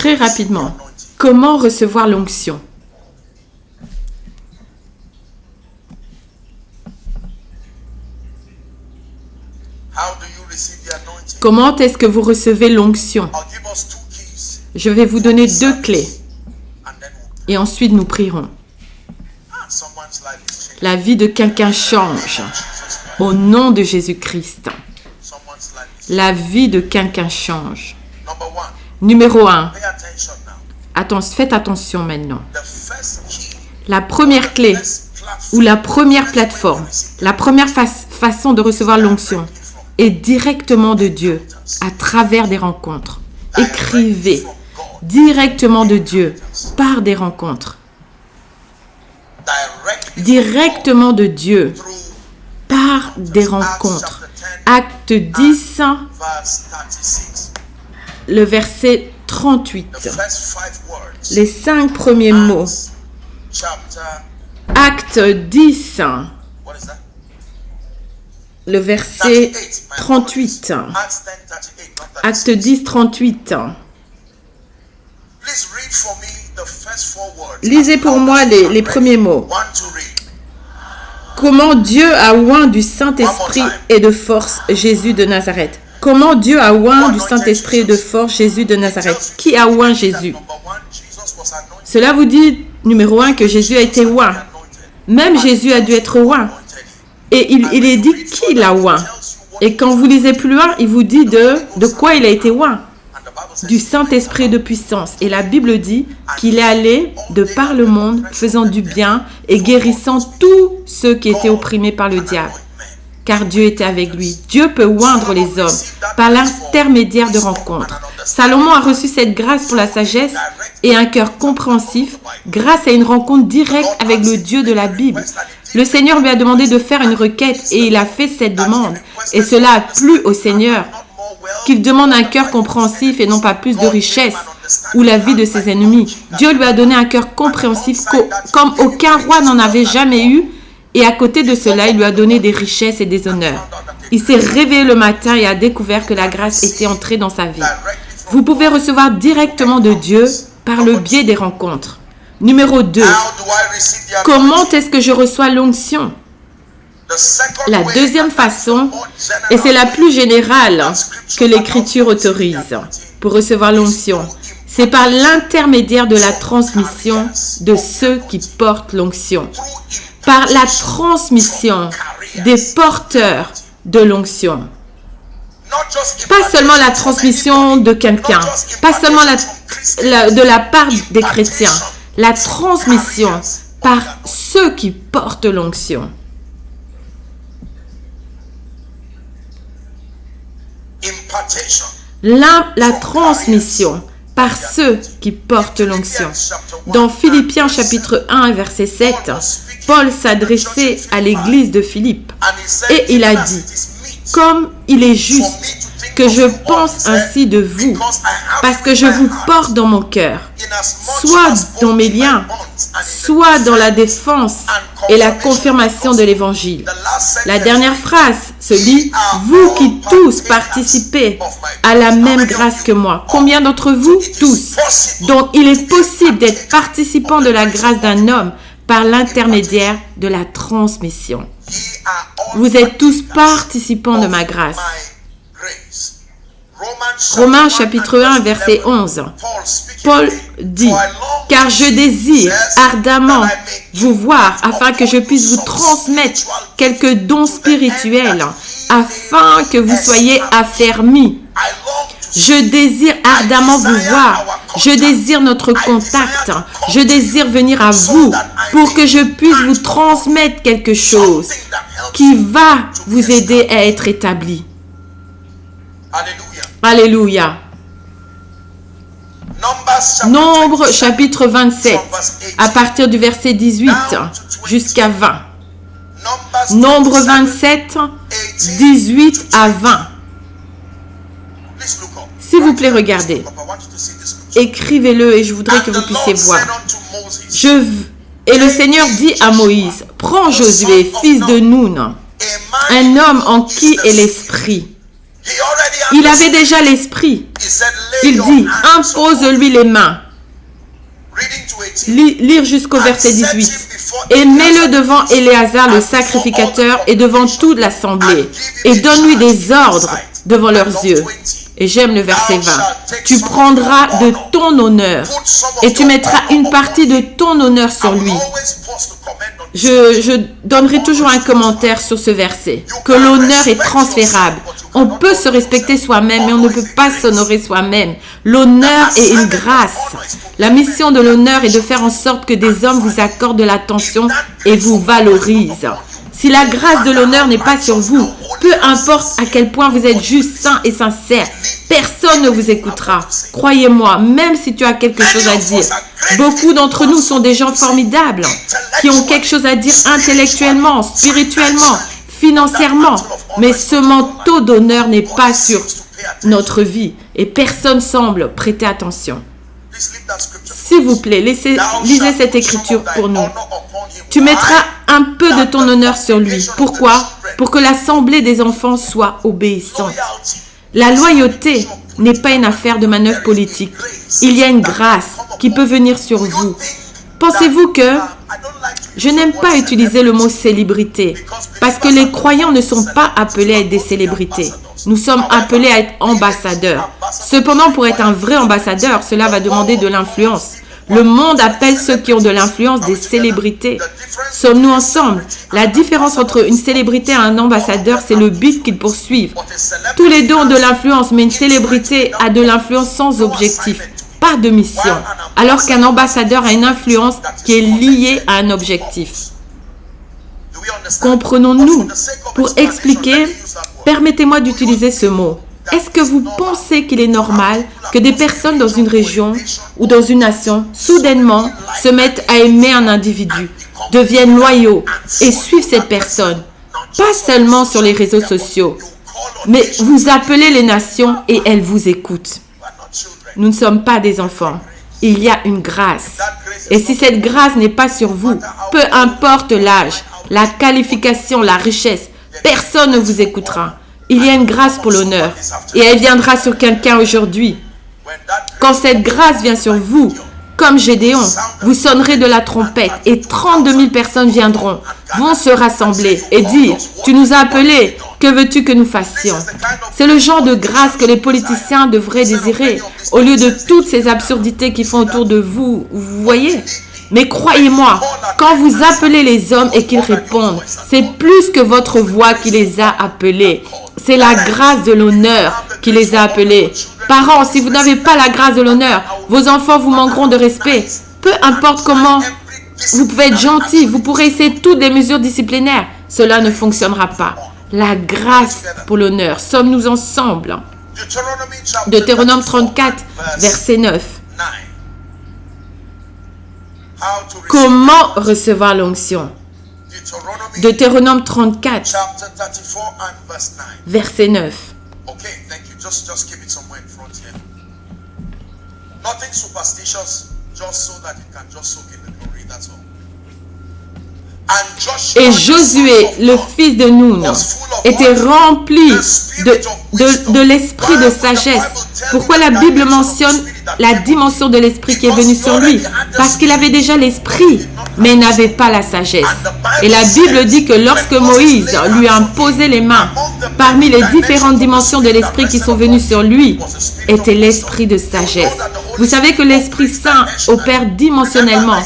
Très rapidement, comment recevoir l'onction? Comment est-ce que vous recevez l'onction? Je vais vous donner 2 clés. Et ensuite, nous prierons. La vie de quelqu'un change. Au nom de Jésus-Christ. La vie de quelqu'un change. Numéro 1. Faites attention maintenant. La première clé ou la première plateforme, la première façon de recevoir l'onction est directement de Dieu à travers des rencontres. Écrivez directement de Dieu par des rencontres. Directement de Dieu par des rencontres. Acte 10, le verset 38. Les 5 premiers mots. Acte 10, le verset 38. Acte 10, 38. Lisez pour moi les premiers mots. Comment Dieu a oint du Saint-Esprit et de force Jésus de Nazareth. Comment Dieu a oint du Saint-Esprit et de force Jésus de Nazareth. Qui a oint Jésus? Cela vous dit, numéro 1, que Jésus a été oint. Même Jésus a dû être oint. Et il est dit qui l'a oint. Et quand vous lisez plus loin, il vous dit de quoi il a été oint. Du Saint-Esprit de puissance. Et la Bible dit qu'il est allé de par le monde, faisant du bien et guérissant tous ceux qui étaient opprimés par le diable. Car Dieu était avec lui. Dieu peut oindre les hommes par l'intermédiaire de rencontres. Salomon a reçu cette grâce pour la sagesse et un cœur compréhensif grâce à une rencontre directe avec le Dieu de la Bible. Le Seigneur lui a demandé de faire une requête et il a fait cette demande. Et cela a plu au Seigneur, qu'il demande un cœur compréhensif et non pas plus de richesse ou la vie de ses ennemis. Dieu lui a donné un cœur compréhensif comme aucun roi n'en avait jamais eu. Et à côté de cela, il lui a donné des richesses et des honneurs. Il s'est réveillé le matin et a découvert que la grâce était entrée dans sa vie. Vous pouvez recevoir directement de Dieu par le biais des rencontres. Numéro 2. Comment est-ce que je reçois l'onction? La deuxième façon, et c'est la plus générale que l'Écriture autorise pour recevoir l'onction, c'est par l'intermédiaire de la transmission de ceux qui portent l'onction. Par la transmission des porteurs de l'onction. Pas seulement la transmission de quelqu'un, pas seulement de la part des chrétiens, la transmission par ceux qui portent l'onction. La transmission par ceux qui portent l'onction. Dans Philippiens chapitre 1 verset 7, Paul s'adressait à l'église de Philippe et il a dit « Comme il est juste que je pense ainsi de vous, parce que je vous porte dans mon cœur, soit dans mes liens, soit dans la défense et la confirmation de l'évangile. » La dernière phrase se dit « Vous qui tous participez à la même grâce que moi. » Combien d'entre vous? Tous. Donc il est possible d'être participant de la grâce d'un homme par l'intermédiaire de la transmission. Vous êtes tous participants de ma grâce. Romains chapitre 1 verset 11. Paul dit « Car je désire ardemment vous voir afin que je puisse vous transmettre quelques dons spirituels afin que vous soyez affermis. Je désire ardemment vous voir. Je désire notre contact. Je désire venir à vous pour que je puisse vous transmettre quelque chose qui va vous aider à être établi. » Alléluia. Nombre chapitre 27, à partir du verset 18 jusqu'à 20. Nombre 27, 18 à 20. S'il vous plaît, regardez. Écrivez-le et je voudrais que vous puissiez voir. Et le Seigneur dit à Moïse, « Prends Josué, fils de Nun, un homme en qui est l'esprit. » Il avait déjà l'esprit. Il dit, impose-lui les mains. Lire jusqu'au verset 18. Et mets-le devant Éléazar le sacrificateur et devant toute l'assemblée. Et donne-lui des ordres devant leurs yeux. Et j'aime le verset 20. Tu prendras de ton honneur et tu mettras une partie de ton honneur sur lui. Je donnerai toujours un commentaire sur ce verset. Que l'honneur est transférable. On peut se respecter soi-même, mais on ne peut pas s'honorer soi-même. L'honneur est une grâce. La mission de l'honneur est de faire en sorte que des hommes vous accordent de l'attention et vous valorisent. Si la grâce de l'honneur n'est pas sur vous, peu importe à quel point vous êtes juste, saint et sincère, personne ne vous écoutera. Croyez-moi, même si tu as quelque chose à dire. Beaucoup d'entre nous sont des gens formidables, qui ont quelque chose à dire intellectuellement, spirituellement, financièrement. Mais ce manteau d'honneur n'est pas sur notre vie et personne semble prêter attention. S'il vous plaît, lisez cette écriture pour nous. Tu mettras un peu de ton honneur sur lui. Pourquoi? Pour que l'assemblée des enfants soit obéissante. La loyauté n'est pas une affaire de manœuvre politique. Il y a une grâce qui peut venir sur vous. Pensez-vous que... Je n'aime pas utiliser le mot célébrité parce que les croyants ne sont pas appelés à être des célébrités. Nous sommes appelés à être ambassadeurs. Cependant, pour être un vrai ambassadeur, cela va demander de l'influence. Le monde appelle ceux qui ont de l'influence des célébrités. Sommes-nous ensemble? La différence entre une célébrité et un ambassadeur, c'est le but qu'ils poursuivent. Tous les deux ont de l'influence, mais une célébrité a de l'influence sans objectif, pas de mission, alors qu'un ambassadeur a une influence qui est liée à un objectif. Comprenons-nous? Pour expliquer, permettez-moi d'utiliser ce mot. Est-ce que vous pensez qu'il est normal que des personnes dans une région ou dans une nation, soudainement, se mettent à aimer un individu, deviennent loyaux et suivent cette personne? Pas seulement sur les réseaux sociaux, mais vous appelez les nations et elles vous écoutent. Nous ne sommes pas des enfants. Il y a une grâce. Et si cette grâce n'est pas sur vous, peu importe l'âge, la qualification, la richesse, personne ne vous écoutera. Il y a une grâce pour l'honneur et elle viendra sur quelqu'un aujourd'hui. Quand cette grâce vient sur vous, comme Gédéon, vous sonnerez de la trompette et 32 000 personnes viendront, vont se rassembler et dire « Tu nous as appelés, que veux-tu que nous fassions ?» C'est le genre de grâce que les politiciens devraient désirer au lieu de toutes ces absurdités qui font autour de vous, vous voyez? Mais croyez-moi, quand vous appelez les hommes et qu'ils répondent, c'est plus que votre voix qui les a appelés. C'est la grâce de l'honneur qui les a appelés. Parents, si vous n'avez pas la grâce de l'honneur, vos enfants vous manqueront de respect. Peu importe comment, vous pouvez être gentil, vous pourrez essayer toutes les mesures disciplinaires. Cela ne fonctionnera pas. La grâce pour l'honneur. Sommes-nous ensemble? Deutéronome 34, verset 9. Comment recevoir l'onction? Deutéronome 34, verset 9. Et Josué, le fils de Nun, était rempli de l'esprit de sagesse. Pourquoi la Bible mentionne la dimension de l'esprit qui est venue sur lui? Parce qu'il avait déjà l'esprit, mais n'avait pas la sagesse. Et la Bible dit que lorsque Moïse lui a imposé les mains, parmi les différentes dimensions de l'esprit qui sont venues sur lui, était l'esprit de sagesse. Vous savez que l'Esprit Saint opère dimensionnellement.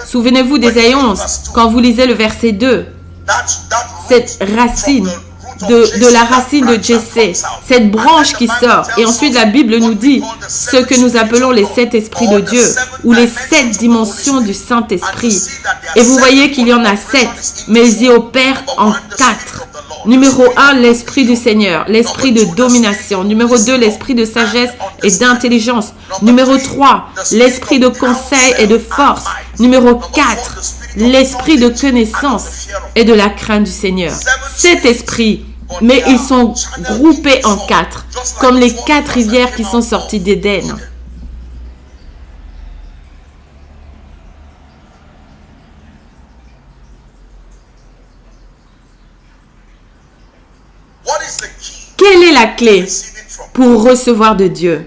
Souvenez-vous d'Ésaïe 11, quand vous lisez le verset 2. Cette racine, de la racine de Jessé, cette branche qui sort. Et ensuite, la Bible nous dit ce que nous appelons les 7 esprits de Dieu, ou les 7 dimensions du Saint-Esprit. Et vous voyez qu'il y en a 7, mais ils y opèrent en 4. Numéro 1, l'Esprit du Seigneur, l'Esprit de domination. Numéro 2, l'Esprit de sagesse et d'intelligence. Numéro 3, l'Esprit de conseil et de force. Numéro 4, l'Esprit de connaissance et de la crainte du Seigneur. 7 esprits, mais ils sont groupés en 4, comme les 4 rivières qui sont sorties d'Éden. Quelle est la clé pour recevoir de Dieu?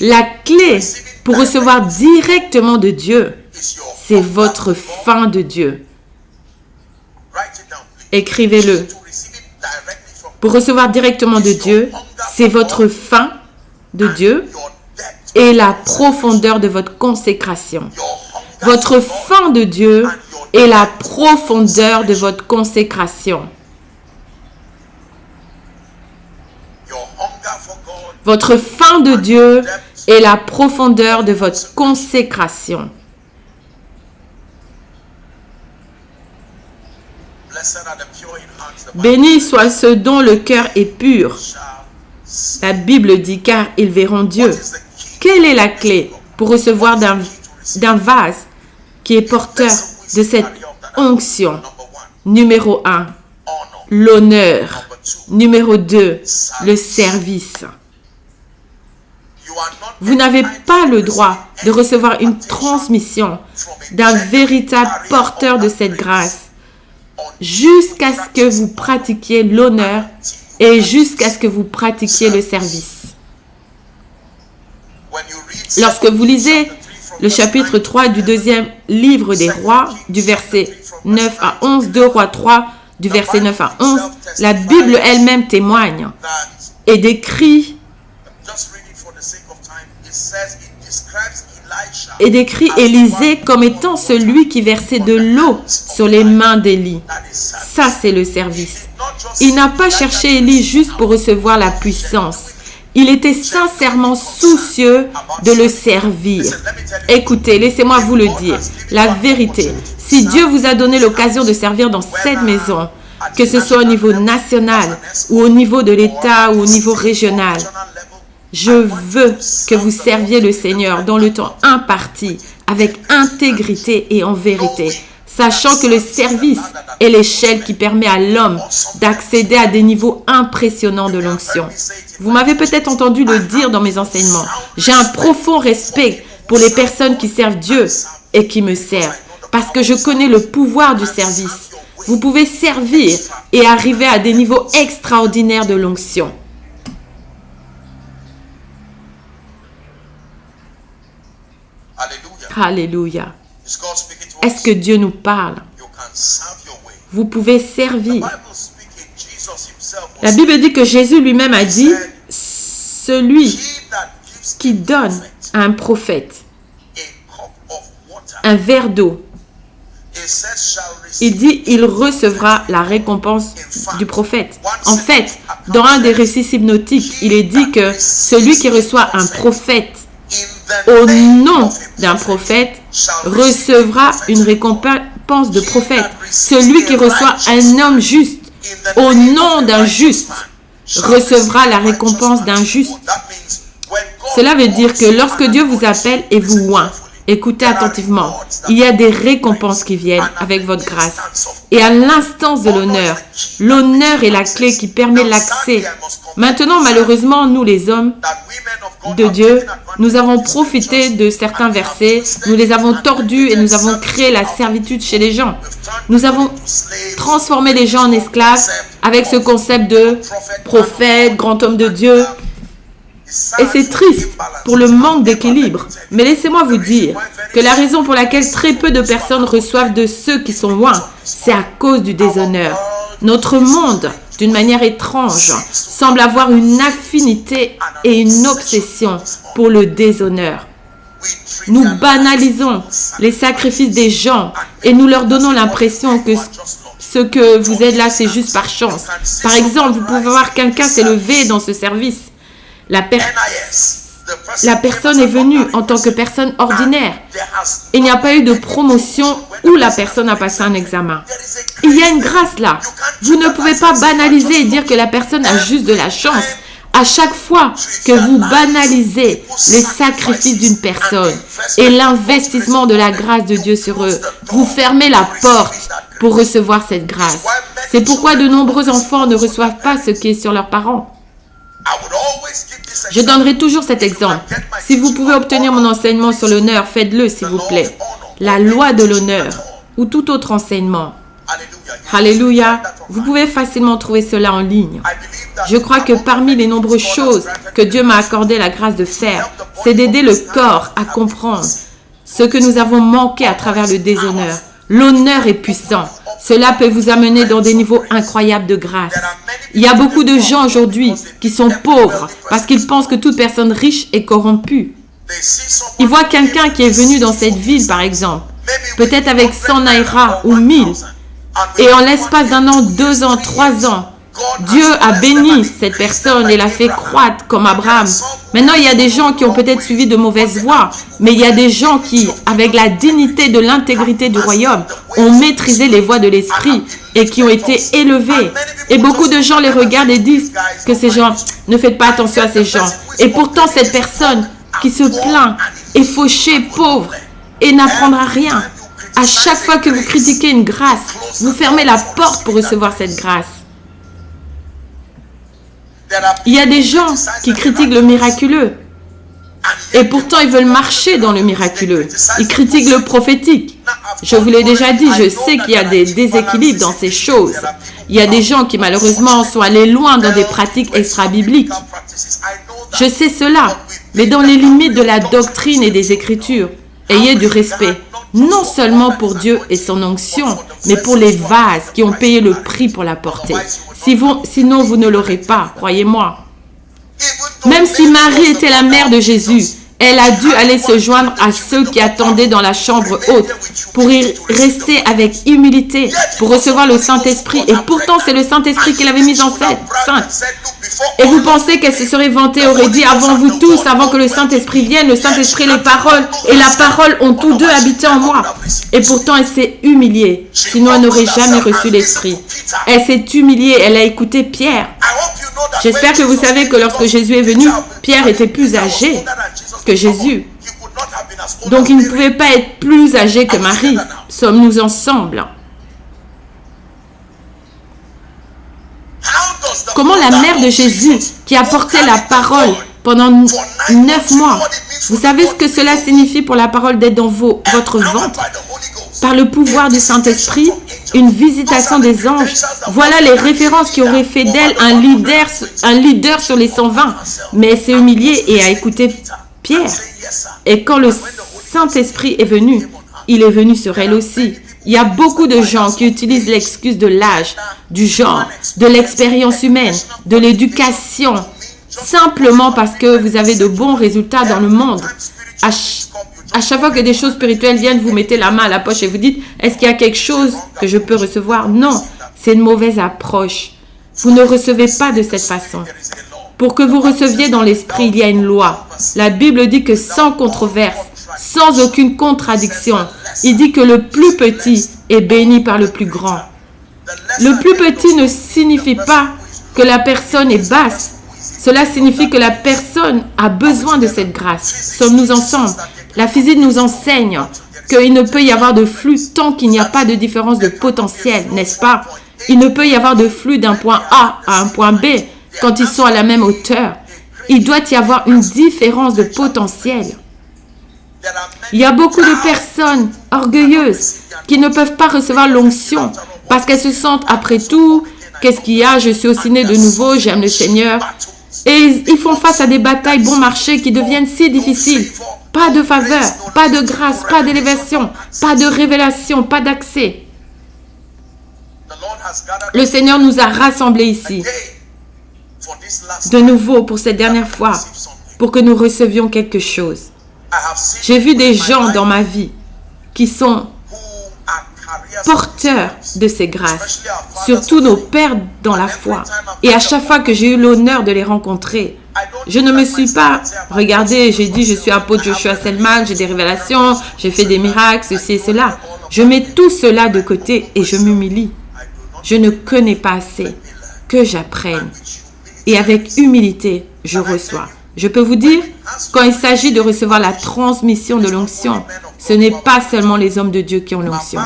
La clé pour recevoir directement de Dieu, c'est votre faim de Dieu. Écrivez-le. Pour recevoir directement de Dieu, c'est votre faim de Dieu et la profondeur de votre consécration. Votre faim de Dieu et la profondeur de votre consécration. Votre faim de Dieu et la profondeur de votre consécration. Bénis soit ceux dont le cœur est pur. La Bible dit, car ils verront Dieu. Quelle est la clé pour recevoir d'un vase qui est porteur de cette onction? Numéro 1, l'honneur. Numéro 2, le service. Vous n'avez pas le droit de recevoir une transmission d'un véritable porteur de cette grâce jusqu'à ce que vous pratiquiez l'honneur et jusqu'à ce que vous pratiquiez le service. Lorsque vous lisez le chapitre 3 du deuxième livre des rois, du verset 9 à 11, 2 Rois 3, du verset 9 à 11, la Bible elle-même témoigne et décrit Élisée comme étant celui qui versait de l'eau sur les mains d'Élie. Ça, c'est le service. Il n'a pas cherché Élie juste pour recevoir la puissance. Il était sincèrement soucieux de le servir. Écoutez, laissez-moi vous le dire. La vérité, si Dieu vous a donné l'occasion de servir dans cette maison, que ce soit au niveau national ou au niveau de l'État ou au niveau régional, je veux que vous serviez le Seigneur dans le temps imparti, avec intégrité et en vérité, sachant que le service est l'échelle qui permet à l'homme d'accéder à des niveaux impressionnants de l'onction. Vous m'avez peut-être entendu le dire dans mes enseignements. J'ai un profond respect pour les personnes qui servent Dieu et qui me servent, parce que je connais le pouvoir du service. Vous pouvez servir et arriver à des niveaux extraordinaires de l'onction. Alléluia. Est-ce que Dieu nous parle? Vous pouvez servir. La Bible dit que Jésus lui-même a dit, celui qui donne à un prophète un verre d'eau, il dit, il recevra la récompense du prophète. En fait, dans un des récits hypnotiques, il est dit que celui qui reçoit un prophète au nom d'un prophète recevra une récompense de prophète. Celui qui reçoit un homme juste au nom d'un juste recevra la récompense d'un juste. Cela veut dire que lorsque Dieu vous appelle et vous oint, écoutez attentivement, il y a des récompenses qui viennent avec votre grâce. Et à l'instance de l'honneur, l'honneur est la clé qui permet l'accès. Maintenant, malheureusement, nous les hommes de Dieu, nous avons profité de certains versets, nous les avons tordus et nous avons créé la servitude chez les gens. Nous avons transformé les gens en esclaves avec ce concept de prophète, grand homme de Dieu. Et c'est triste pour le manque d'équilibre. Mais laissez-moi vous dire que la raison pour laquelle très peu de personnes reçoivent de ceux qui sont loin, c'est à cause du déshonneur. Notre monde, d'une manière étrange, semble avoir une affinité et une obsession pour le déshonneur. Nous banalisons les sacrifices des gens et nous leur donnons l'impression que ce que vous êtes là, c'est juste par chance. Par exemple, vous pouvez voir quelqu'un s'élever dans ce service. La personne est venue en tant que personne ordinaire. Il n'y a pas eu de promotion où la personne a passé un examen. Il y a une grâce là. Vous ne pouvez pas banaliser et dire que la personne a juste de la chance. À chaque fois que vous banalisez les sacrifices d'une personne et l'investissement de la grâce de Dieu sur eux, vous fermez la porte pour recevoir cette grâce. C'est pourquoi de nombreux enfants ne reçoivent pas ce qui est sur leurs parents. Je donnerai toujours cet exemple. Si vous pouvez obtenir mon enseignement sur l'honneur, faites-le s'il vous plaît. La loi de l'honneur ou tout autre enseignement. Alléluia. Vous pouvez facilement trouver cela en ligne. Je crois que parmi les nombreuses choses que Dieu m'a accordé la grâce de faire, c'est d'aider le corps à comprendre ce que nous avons manqué à travers le déshonneur. L'honneur est puissant. Cela peut vous amener dans des niveaux incroyables de grâce. Il y a beaucoup de gens aujourd'hui qui sont pauvres parce qu'ils pensent que toute personne riche est corrompue. Ils voient quelqu'un qui est venu dans cette ville, par exemple, peut-être avec 100 naira ou 1000, et en l'espace d'un an, 2 ans, 3 ans, Dieu a béni cette personne et l'a fait croître comme Abraham. Maintenant, il y a des gens qui ont peut-être suivi de mauvaises voies, mais il y a des gens qui, avec la dignité de l'intégrité du royaume, ont maîtrisé les voies de l'esprit et qui ont été élevés. Et beaucoup de gens les regardent et disent que ces gens, ne faites pas attention à ces gens. Et pourtant, cette personne qui se plaint est fauchée, pauvre, et n'apprendra rien. À chaque fois que vous critiquez une grâce, vous fermez la porte pour recevoir cette grâce. Il y a des gens qui critiquent le miraculeux et pourtant ils veulent marcher dans le miraculeux. Ils critiquent le prophétique. Je vous l'ai déjà dit, je sais qu'il y a des déséquilibres dans ces choses. Il y a des gens qui malheureusement sont allés loin dans des pratiques extra-bibliques. Je sais cela, mais dans les limites de la doctrine et des Écritures, ayez du respect, non seulement pour Dieu et son onction, mais pour les vases qui ont payé le prix pour la porter. Sinon, vous ne l'aurez pas, croyez-moi. Même si Marie était la mère de Jésus, elle a dû aller se joindre à ceux qui attendaient dans la chambre haute pour y rester avec humilité, pour recevoir le Saint-Esprit. Et pourtant, c'est le Saint-Esprit qui l'avait mise enceinte. Et vous pensez qu'elle se serait vantée, aurait dit avant vous tous, avant que le Saint-Esprit vienne, le Saint-Esprit, les paroles et la parole ont tous deux habité en moi. Et pourtant, elle s'est humiliée, sinon elle n'aurait jamais reçu l'Esprit. Elle s'est humiliée, elle a écouté Pierre. J'espère que vous savez que lorsque Jésus est venu, Pierre était plus âgé que Jésus. Donc il ne pouvait pas être plus âgé que Marie. Sommes-nous ensemble? Comment la mère de Jésus, qui a porté la parole pendant 9 mois, vous savez ce que cela signifie pour la parole d'être dans votre ventre? Par le pouvoir du Saint-Esprit, une visitation des anges. Voilà les références qui auraient fait d'elle un leader sur les 120. Mais elle s'est humiliée et a écouté Pierre. Et quand le Saint-Esprit est venu, il est venu sur elle aussi. Il y a beaucoup de gens qui utilisent l'excuse de l'âge, du genre, de l'expérience humaine, de l'éducation, simplement parce que vous avez de bons résultats dans le monde. À chaque fois que des choses spirituelles viennent, vous mettez la main à la poche et vous dites, est-ce qu'il y a quelque chose que je peux recevoir? Non, c'est une mauvaise approche. Vous ne recevez pas de cette façon. Pour que vous receviez dans l'esprit, il y a une loi. La Bible dit que sans controverse, sans aucune contradiction, il dit que le plus petit est béni par le plus grand. Le plus petit ne signifie pas que la personne est basse. Cela signifie que la personne a besoin de cette grâce. Sommes-nous ensemble? La physique nous enseigne qu'il ne peut y avoir de flux tant qu'il n'y a pas de différence de potentiel, n'est-ce pas? Il ne peut y avoir de flux d'un point A à un point B quand ils sont à la même hauteur. Il doit y avoir une différence de potentiel. Il y a beaucoup de personnes orgueilleuses qui ne peuvent pas recevoir l'onction parce qu'elles se sentent après tout, qu'est-ce qu'il y a? Je suis aussi né de nouveau, j'aime le Seigneur. Et ils font face à des batailles bon marché qui deviennent si difficiles. Pas de faveur, pas de grâce, pas d'élévation, pas de révélation, pas d'accès. Le Seigneur nous a rassemblés ici, de nouveau pour cette dernière fois, pour que nous recevions quelque chose. J'ai vu des gens dans ma vie qui sont porteurs de ces grâces, surtout nos pères dans la foi. Et à chaque fois que j'ai eu l'honneur de les rencontrer, je ne me suis pas regardée, j'ai dit je suis apôtre Joshua Selman, j'ai des révélations, j'ai fait des miracles, ceci et cela. Je mets tout cela de côté et je m'humilie. Je ne connais pas assez, que j'apprenne. Et avec humilité, je reçois. Je peux vous dire, quand il s'agit de recevoir la transmission de l'onction, ce n'est pas seulement les hommes de Dieu qui ont l'onction.